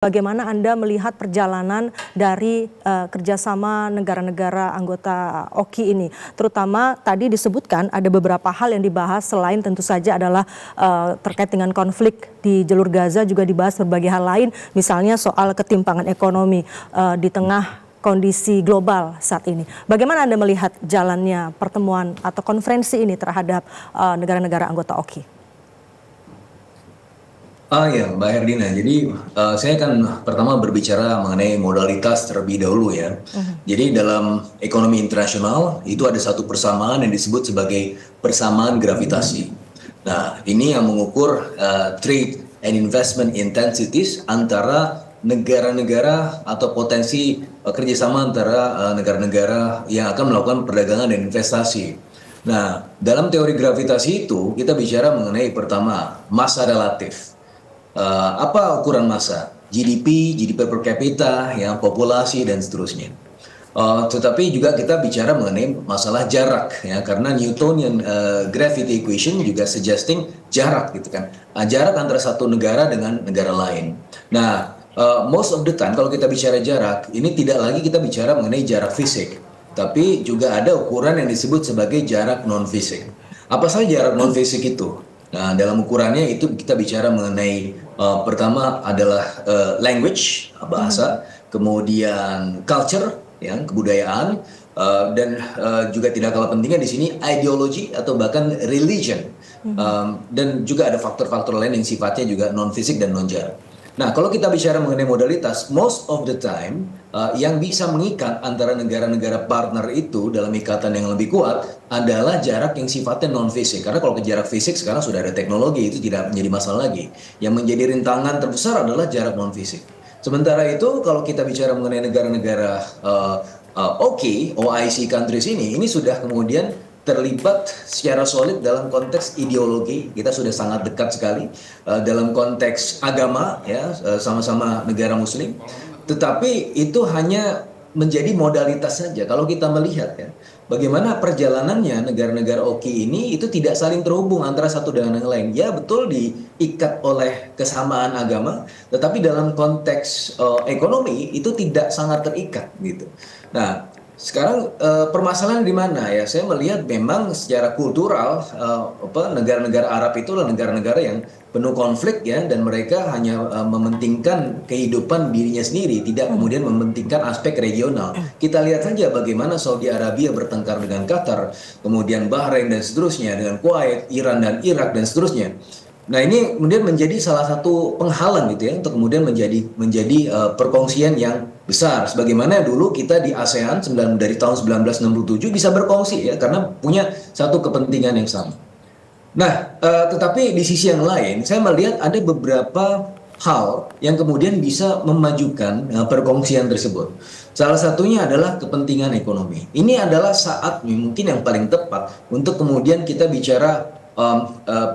Bagaimana Anda melihat perjalanan dari kerjasama negara-negara anggota OKI ini? Terutama tadi disebutkan ada beberapa hal yang dibahas selain tentu saja adalah terkait dengan konflik di jalur Gaza, juga dibahas berbagai hal lain, misalnya soal ketimpangan ekonomi di tengah kondisi global saat ini. Bagaimana Anda melihat jalannya pertemuan atau konferensi ini terhadap negara-negara anggota OKI? Ya, Mbak Herdina. Jadi saya akan pertama berbicara mengenai modalitas terlebih dahulu ya. Jadi dalam ekonomi internasional itu ada satu persamaan yang disebut sebagai persamaan gravitasi. Nah, ini yang mengukur trade and investment intensities antara negara-negara atau potensi kerjasama antara negara-negara yang akan melakukan perdagangan dan investasi. Nah, dalam teori gravitasi itu kita bicara mengenai pertama massa relatif. Apa ukuran massa? GDP per capita, ya, populasi dan seterusnya. Tetapi juga kita bicara mengenai masalah jarak, ya, karena Newtonian gravity equation juga suggesting jarak, gitu kan, jarak antara satu negara dengan negara lain. Nah, most of the time kalau kita bicara jarak, ini tidak lagi kita bicara mengenai jarak fisik, tapi juga ada ukuran yang disebut sebagai jarak non fisik. Apa saja jarak non fisik itu? Nah, dalam ukurannya itu kita bicara mengenai pertama adalah language, bahasa, kemudian culture, ya, kebudayaan, dan juga tidak kalah pentingnya di sini ideologi atau bahkan religion, dan juga ada faktor-faktor lain yang sifatnya juga non fisik dan non jarak. Nah, kalau kita bicara mengenai modalitas, most of the time yang bisa mengikat antara negara-negara partner itu dalam ikatan yang lebih kuat adalah jarak yang sifatnya non-fisik. Karena kalau ke jarak fisik sekarang sudah ada teknologi, itu tidak menjadi masalah lagi. Yang menjadi rintangan terbesar adalah jarak non-fisik. Sementara itu kalau kita bicara mengenai negara-negara OIC countries ini sudah kemudian terlibat secara solid dalam konteks ideologi. Kita sudah sangat dekat sekali dalam konteks agama, ya, sama-sama negara muslim, tetapi itu hanya menjadi modalitas saja. Kalau kita melihat, ya, bagaimana perjalanannya negara-negara OKI ini itu tidak saling terhubung antara satu dengan yang lain. Ya, betul diikat oleh kesamaan agama, tetapi dalam konteks ekonomi itu tidak sangat terikat, gitu. Nah, sekarang permasalahan di mana, ya? Saya melihat memang secara kultural negara-negara Arab itu adalah negara-negara yang penuh konflik, ya, dan mereka hanya mementingkan kehidupan dirinya sendiri, tidak kemudian mementingkan aspek regional. Kita lihat saja bagaimana Saudi Arabia bertengkar dengan Qatar, kemudian Bahrain dan seterusnya, dengan Kuwait, Iran dan Irak dan seterusnya. Nah, ini kemudian menjadi salah satu penghalang, gitu ya, untuk kemudian menjadi perkongsian yang besar. Sebagaimana dulu kita di ASEAN dari tahun 1967 bisa berkongsi, ya, karena punya satu kepentingan yang sama. Nah, tetapi di sisi yang lain saya melihat ada beberapa hal yang kemudian bisa memajukan perkongsian tersebut. Salah satunya adalah kepentingan ekonomi. Ini adalah saat mungkin yang paling tepat untuk kemudian kita bicara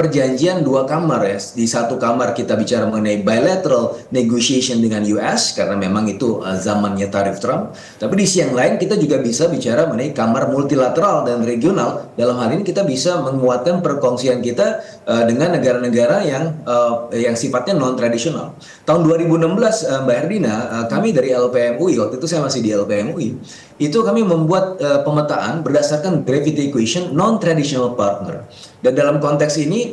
perjanjian dua kamar, ya. Di satu kamar kita bicara mengenai bilateral negotiation dengan US karena memang itu zamannya tarif Trump. Tapi di sisi yang lain kita juga bisa bicara mengenai kamar multilateral dan regional. Dalam hal ini kita bisa menguatkan perkongsian kita dengan negara-negara yang sifatnya non tradisional. Tahun 2016, Mbak Herdina, kami dari LPMUI, waktu itu saya masih di LPMUI, itu kami membuat pemetaan berdasarkan gravity equation non traditional partner. Dan dalam konteks ini,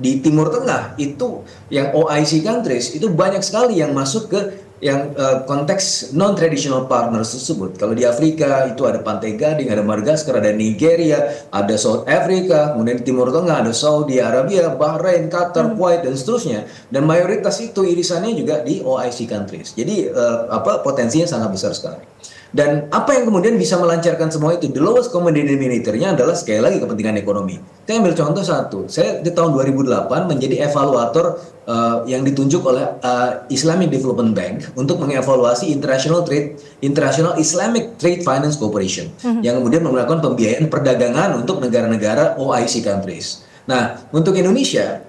di Timur Tengah itu yang OIC countries itu banyak sekali yang masuk ke yang konteks non-traditional partners tersebut. Kalau di Afrika itu ada Pantai Gading, ada Madagaskar, ada Nigeria, ada South Africa, kemudian di Timur Tengah ada Saudi Arabia, Bahrain, Qatar, Kuwait dan seterusnya. Dan mayoritas itu irisannya juga di OIC countries. Jadi potensinya sangat besar sekali. Dan apa yang kemudian bisa melancarkan semua itu? The lowest common denominator-nya adalah sekali lagi kepentingan ekonomi. Saya ambil contoh satu. Saya di tahun 2008 menjadi evaluator yang ditunjuk oleh Islamic Development Bank untuk mengevaluasi International Islamic Trade Finance Corporation yang kemudian melakukan pembiayaan perdagangan untuk negara-negara OIC countries. Nah, untuk Indonesia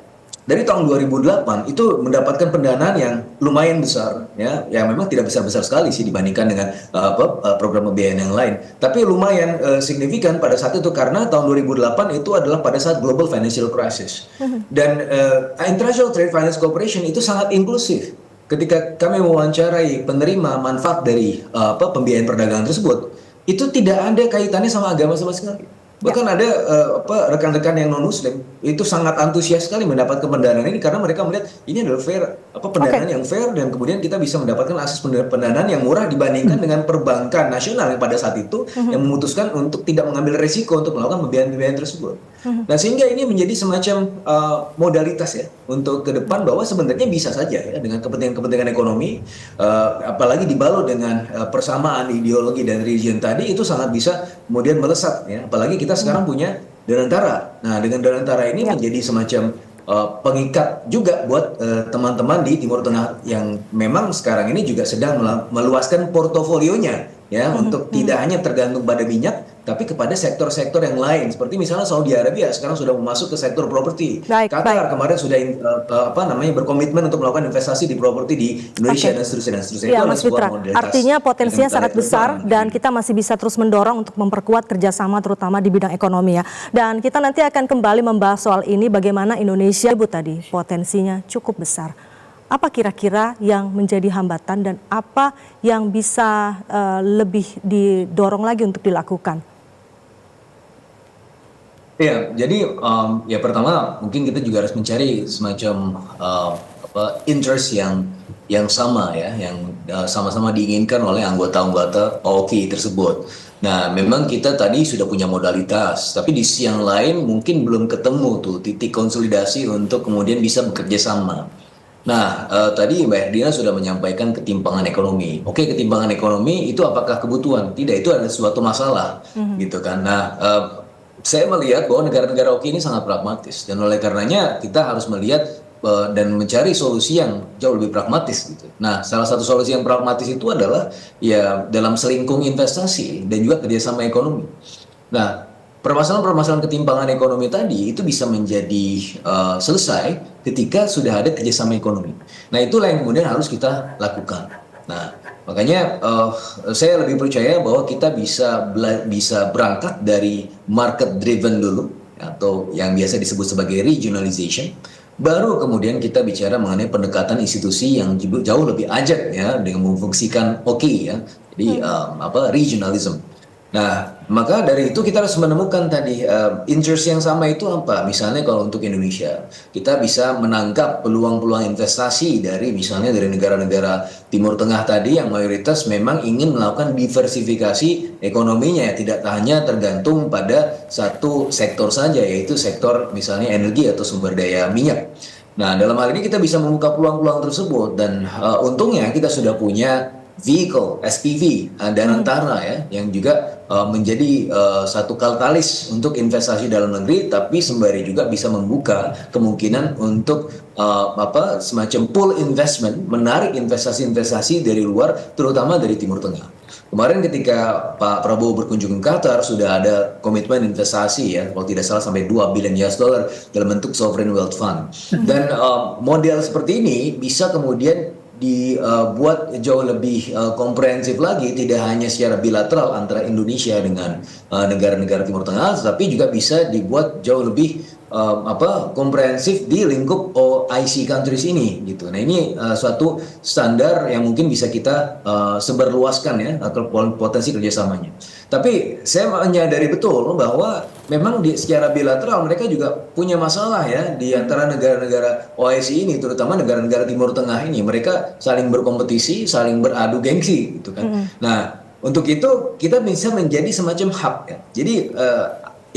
dari tahun 2008 itu mendapatkan pendanaan yang lumayan besar, ya memang tidak besar-besar sekali sih dibandingkan dengan program pembiayaan yang lain, tapi lumayan signifikan pada saat itu karena tahun 2008 itu adalah pada saat global financial crisis dan International Trade Finance Corporation itu sangat inklusif. ketika kami mewawancarai penerima manfaat dari pembiayaan perdagangan tersebut, itu tidak ada kaitannya sama agama sama sekali. Bahkan ada rekan-rekan yang non Muslim itu sangat antusias sekali mendapatkan pendanaan ini karena mereka melihat ini adalah fair, pendanaan yang fair, dan kemudian kita bisa mendapatkan akses pendanaan yang murah dibandingkan dengan perbankan nasional yang pada saat itu yang memutuskan untuk tidak mengambil risiko untuk melakukan pembiayaan tersebut. Nah, sehingga ini menjadi semacam modalitas ya untuk ke depan bahwa sebenarnya bisa saja ya dengan kepentingan ekonomi, apalagi dibalut dengan persamaan ideologi dan region tadi, itu sangat bisa kemudian melesat ya. Apalagi kita sekarang punya Danantara. Nah, dengan Danantara ini menjadi semacam pengikat juga buat teman-teman di Timur Tengah yang memang sekarang ini juga sedang meluaskan portofolionya ya untuk tidak hanya tergantung pada minyak tapi kepada sektor-sektor yang lain, seperti misalnya Saudi Arabia sekarang sudah masuk ke sektor properti. Qatar kemarin sudah berkomitmen untuk melakukan investasi di properti di Indonesia dan seterusnya. Ya, Mas Fitra, artinya potensinya sangat besar dan kita masih bisa terus mendorong untuk memperkuat kerjasama terutama di bidang ekonomi ya. Dan kita nanti akan kembali membahas soal ini, bagaimana Indonesia tadi potensinya cukup besar. Apa kira-kira yang menjadi hambatan dan apa yang bisa lebih didorong lagi untuk dilakukan? Ya, jadi ya pertama mungkin kita juga harus mencari semacam interest yang sama ya, yang sama-sama diinginkan oleh anggota-anggota OKI tersebut. Nah, memang kita tadi sudah punya modalitas, tapi di sisi yang lain mungkin belum ketemu tuh titik konsolidasi untuk kemudian bisa bekerja sama. Nah, tadi Mbak Erdina sudah menyampaikan ketimpangan ekonomi. Oke, ketimpangan ekonomi itu apakah kebutuhan? Tidak, itu adalah suatu masalah, gitu kan. Nah, saya melihat bahwa negara-negara OKI ini sangat pragmatis, dan oleh karenanya kita harus melihat dan mencari solusi yang jauh lebih pragmatis gitu. Nah, salah satu solusi yang pragmatis itu adalah ya dalam selingkung investasi dan juga kerjasama ekonomi. Nah, permasalahan-permasalahan ketimpangan ekonomi tadi itu bisa menjadi selesai ketika sudah ada kerjasama ekonomi. Nah, itulah yang kemudian harus kita lakukan. Nah, makanya saya lebih percaya bahwa kita bisa berangkat dari market driven dulu, atau yang biasa disebut sebagai regionalization. Baru kemudian kita bicara mengenai pendekatan institusi yang jauh lebih ajak ya dengan memfungsikan OKI ya. Jadi regionalism. Nah, maka dari itu kita harus menemukan tadi interest yang sama itu apa. Misalnya kalau untuk Indonesia, kita bisa menangkap peluang-peluang investasi dari misalnya dari negara-negara Timur Tengah tadi yang mayoritas memang ingin melakukan diversifikasi ekonominya, tidak hanya tergantung pada satu sektor saja, yaitu sektor misalnya energi atau sumber daya minyak. Nah, dalam hal ini kita bisa membuka peluang-peluang tersebut, dan untungnya kita sudah punya vehicle SPV Danantara ya, yang juga menjadi satu katalis untuk investasi dalam negeri, tapi sembari juga bisa membuka kemungkinan untuk semacam pool investment, menarik investasi-investasi dari luar, terutama dari Timur Tengah. Kemarin ketika Pak Prabowo berkunjung ke Qatar, sudah ada komitmen investasi ya, kalau tidak salah sampai $2 billion dalam bentuk sovereign wealth fund. Dan model seperti ini bisa kemudian dibuat jauh lebih komprehensif lagi, tidak hanya secara bilateral antara Indonesia dengan negara-negara Timur Tengah, tapi juga bisa dibuat jauh lebih komprehensif di lingkup OIC countries ini gitu. Nah, ini suatu standar yang mungkin bisa kita sebarluaskan ya, atau potensi kerjasamanya. Tapi saya menyadari betul bahwa memang secara bilateral mereka juga punya masalah ya di antara negara-negara OIC ini, terutama negara-negara Timur Tengah ini. Mereka saling berkompetisi, saling beradu gengsi gitu kan. Nah, untuk itu kita bisa menjadi semacam hub ya. Jadi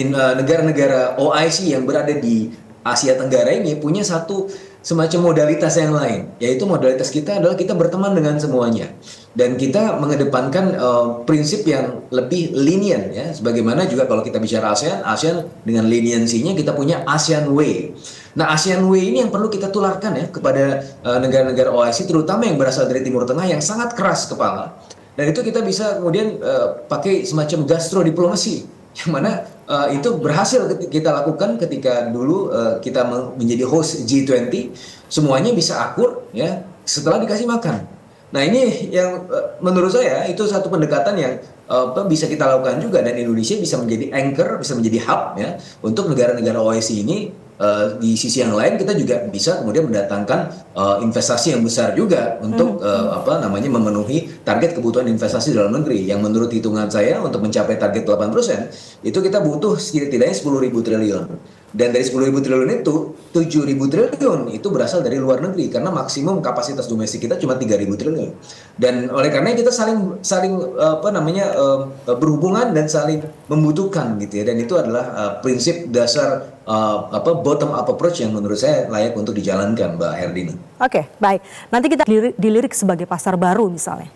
negara-negara OIC yang berada di Asia Tenggara ini punya satu semacam modalitas yang lain, yaitu modalitas kita adalah kita berteman dengan semuanya, dan kita mengedepankan prinsip yang lebih lenient ya, sebagaimana juga kalau kita bicara ASEAN dengan leniensinya kita punya ASEAN Way. Nah, ASEAN Way ini yang perlu kita tularkan ya kepada negara-negara OIC, terutama yang berasal dari Timur Tengah yang sangat keras kepala, dan itu kita bisa kemudian pakai semacam gastrodiplomasi, yang mana itu berhasil kita lakukan ketika dulu kita menjadi host G20, semuanya bisa akur ya setelah dikasih makan. Nah, ini yang menurut saya itu satu pendekatan yang bisa kita lakukan juga, dan Indonesia bisa menjadi anchor, bisa menjadi hub ya untuk negara-negara OIC ini di sisi yang lain kita juga bisa kemudian mendatangkan investasi yang besar juga untuk memenuhi target kebutuhan investasi dalam negeri yang menurut hitungan saya untuk mencapai target 8% itu kita butuh setidaknya 10.000 triliun. Dan dari 10.000 triliun itu 7.000 triliun itu berasal dari luar negeri karena maksimum kapasitas domestik kita cuma 3.000 triliun. Dan oleh karena kita saling berhubungan dan saling membutuhkan gitu ya. Dan itu adalah prinsip dasar bottom up approach yang menurut saya layak untuk dijalankan, Mbak Herdina. Oke, baik. Nanti kita dilirik sebagai pasar baru misalnya.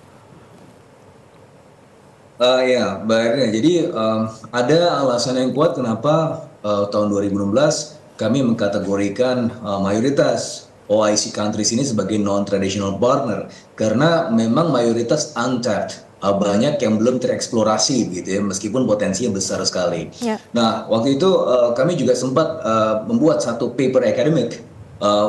Ya, Mbak Herdina. Jadi ada alasan yang kuat kenapa tahun 2016 kami mengkategorikan mayoritas OIC countries ini sebagai non-traditional partner karena memang mayoritas untapped, banyak yang belum tereksplorasi gitu ya, meskipun potensinya besar sekali. Yeah. Nah, waktu itu kami juga sempat membuat satu paper academic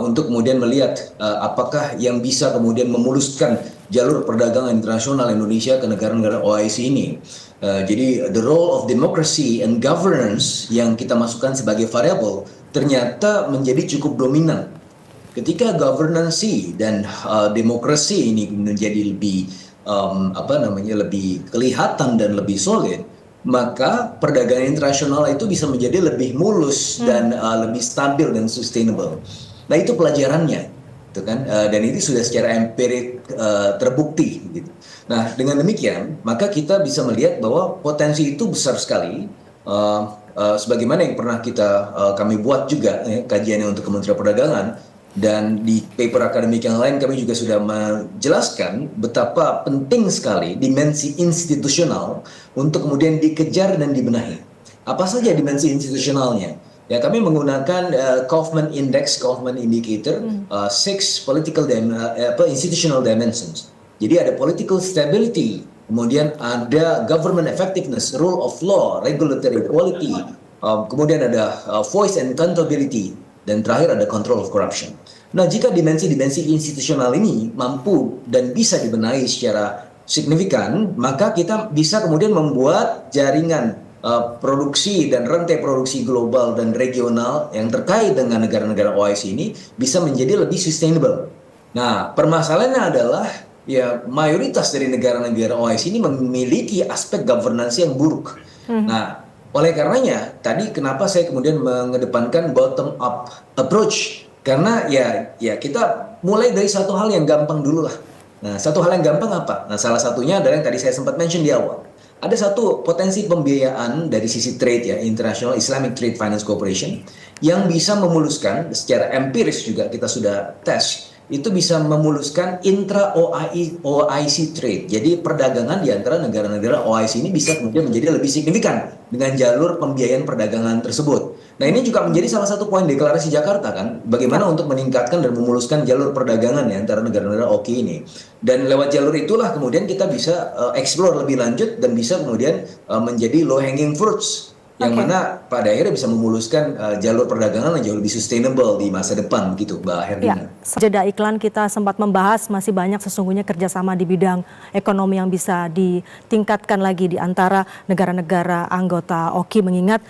untuk kemudian melihat apakah yang bisa kemudian memuluskan jalur perdagangan internasional Indonesia ke negara-negara OIC ini. Jadi the role of democracy and governance yang kita masukkan sebagai variabel ternyata menjadi cukup dominan. Ketika governance dan demokrasi ini menjadi lebih lebih kelihatan dan lebih solid, maka perdagangan internasional itu bisa menjadi lebih mulus dan lebih stabil dan sustainable. Nah, itu pelajarannya, gitu kan? Dan ini sudah secara empirik terbukti, gitu. Nah, dengan demikian, maka kita bisa melihat bahwa potensi itu besar sekali. Sebagaimana yang pernah kami buat juga kajiannya untuk Kementerian Perdagangan, dan di paper akademik yang lain kami juga sudah menjelaskan betapa penting sekali dimensi institusional untuk kemudian dikejar dan dibenahi. Apa saja dimensi institusionalnya? Ya, kami menggunakan Kaufman Index, Kaufman Indicator, 6 institutional dimensions. Jadi ada political stability, kemudian ada government effectiveness, rule of law, regulatory quality, kemudian ada voice and accountability, dan terakhir ada control of corruption. Nah, jika dimensi-dimensi institusional ini mampu dan bisa dibenahi secara signifikan, maka kita bisa kemudian membuat jaringan produksi dan rantai produksi global dan regional yang terkait dengan negara-negara OIC ini bisa menjadi lebih sustainable. Nah, permasalahannya adalah ya mayoritas dari negara-negara OIC ini memiliki aspek governance yang buruk. Nah, oleh karenanya tadi kenapa saya kemudian mengedepankan bottom up approach, karena ya kita mulai dari satu hal yang gampang dulu lah. Nah, satu hal yang gampang apa? Nah, salah satunya adalah yang tadi saya sempat mention di awal. Ada satu potensi pembiayaan dari sisi trade ya, International Islamic Trade Finance Corporation, yang bisa memuluskan secara empiris juga kita sudah tes, itu bisa memuluskan intra-OIC trade. Jadi perdagangan di antara negara-negara OIC ini bisa kemudian menjadi lebih signifikan dengan jalur pembiayaan perdagangan tersebut. Nah, ini juga menjadi salah satu poin deklarasi Jakarta kan, bagaimana untuk meningkatkan dan memuluskan jalur perdagangan ya antara negara-negara OIC ini. Dan lewat jalur itulah kemudian kita bisa explore lebih lanjut dan bisa kemudian menjadi low hanging fruits. Yang mana pada akhirnya bisa memuluskan jalur perdagangan yang jauh lebih sustainable di masa depan gitu, Mbak Herdina. Ya, sejeda iklan kita sempat membahas masih banyak sesungguhnya kerjasama di bidang ekonomi yang bisa ditingkatkan lagi di antara negara-negara anggota OIC, mengingat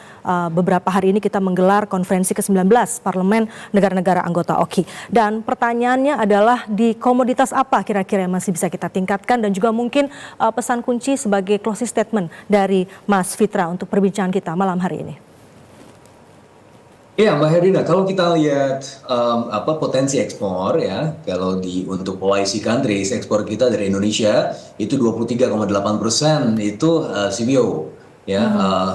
beberapa hari ini kita menggelar konferensi ke-19 Parlemen negara-negara anggota OIC. Dan pertanyaannya adalah di komoditas apa kira-kira yang masih bisa kita tingkatkan, dan juga mungkin pesan kunci sebagai closing statement dari Mas Fitra untuk perbincangan kita malam hari ini. Iya, Mbak Herdina, kalau kita lihat potensi ekspor ya, kalau untuk OIC countries, ekspor kita dari Indonesia itu 23,8% itu CPO ya,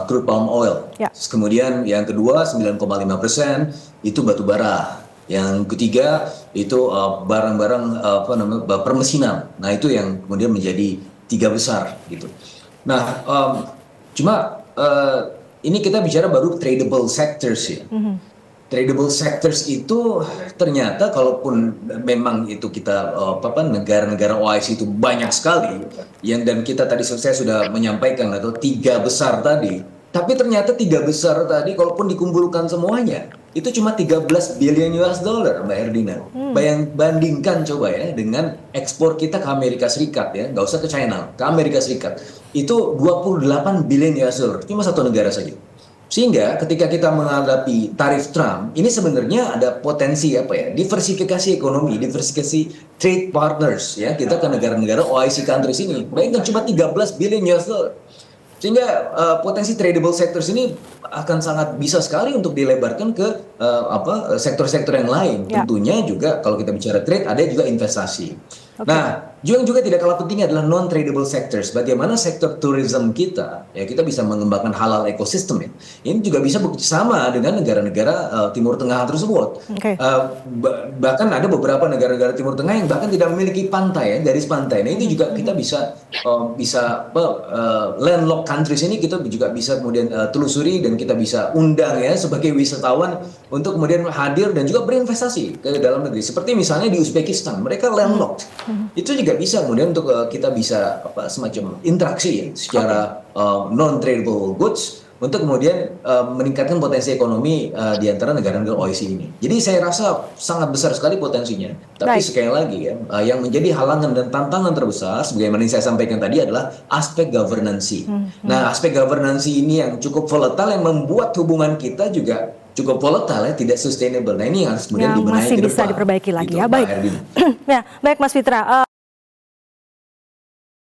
crude palm oil. Ya. Kemudian yang kedua 9,5% itu batu bara. Yang ketiga itu barang-barang permesinan. Nah, itu yang kemudian menjadi 3 besar gitu. Nah, ini kita bicara baru tradable sectors ya. Tradable sectors itu ternyata kalaupun memang itu kita negara-negara OIC itu banyak sekali dan kita tadi saya sudah menyampaikan atau 3 besar tadi, tapi ternyata 3 besar tadi kalaupun dikumpulkan semuanya itu cuma 13 billion US dollar, Mbak Herdina. Bandingkan coba ya dengan ekspor kita ke Amerika Serikat ya, nggak usah ke China, ke Amerika Serikat itu 28 billion US dollar, cuma satu negara saja. Sehingga ketika kita menghadapi tarif Trump, ini sebenarnya ada potensi apa ya? Diversifikasi ekonomi, diversifikasi trade partners ya. Kita ke negara-negara OIC countries ini. Bayangkan cuma 13 billion US dollar. Sehingga potensi tradable sectors ini akan sangat bisa sekali untuk dilebarkan ke sektor-sektor yang lain. Ya. Tentunya juga kalau kita bicara trade ada juga investasi. Oke. Nah, juga tidak kalah pentingnya adalah non-tradable sectors. Bagaimana sektor tourism kita, ya kita bisa mengembangkan halal ekosistem ya. Ini juga bisa bekerjasama dengan negara-negara Timur Tengah tersebut. Oke. Bahkan ada beberapa negara-negara Timur Tengah yang bahkan tidak memiliki pantai ya, garis pantai. Nah itu juga kita bisa landlocked countries ini kita juga bisa kemudian telusuri dan kita bisa undang ya sebagai wisatawan untuk kemudian hadir dan juga berinvestasi ke dalam negeri. Seperti misalnya di Uzbekistan, mereka landlocked. Itu juga bisa kemudian untuk kita bisa semacam interaksi ya, secara non-tradable goods untuk kemudian meningkatkan potensi ekonomi di antara negara-negara OIC ini. Jadi saya rasa sangat besar sekali potensinya. Tapi sekali lagi ya, yang menjadi halangan dan tantangan terbesar, sebagaimana yang saya sampaikan tadi adalah aspek governance. Nah, aspek governance ini yang cukup volatile yang membuat hubungan kita juga cukup volatile ya, tidak sustainable. Nah ini yang harus kemudian dibenahi masih ke bisa depan. diperbaiki lagi Gitu, ya. Pak Baik. Erwin. Ya, baik Mas Fitra.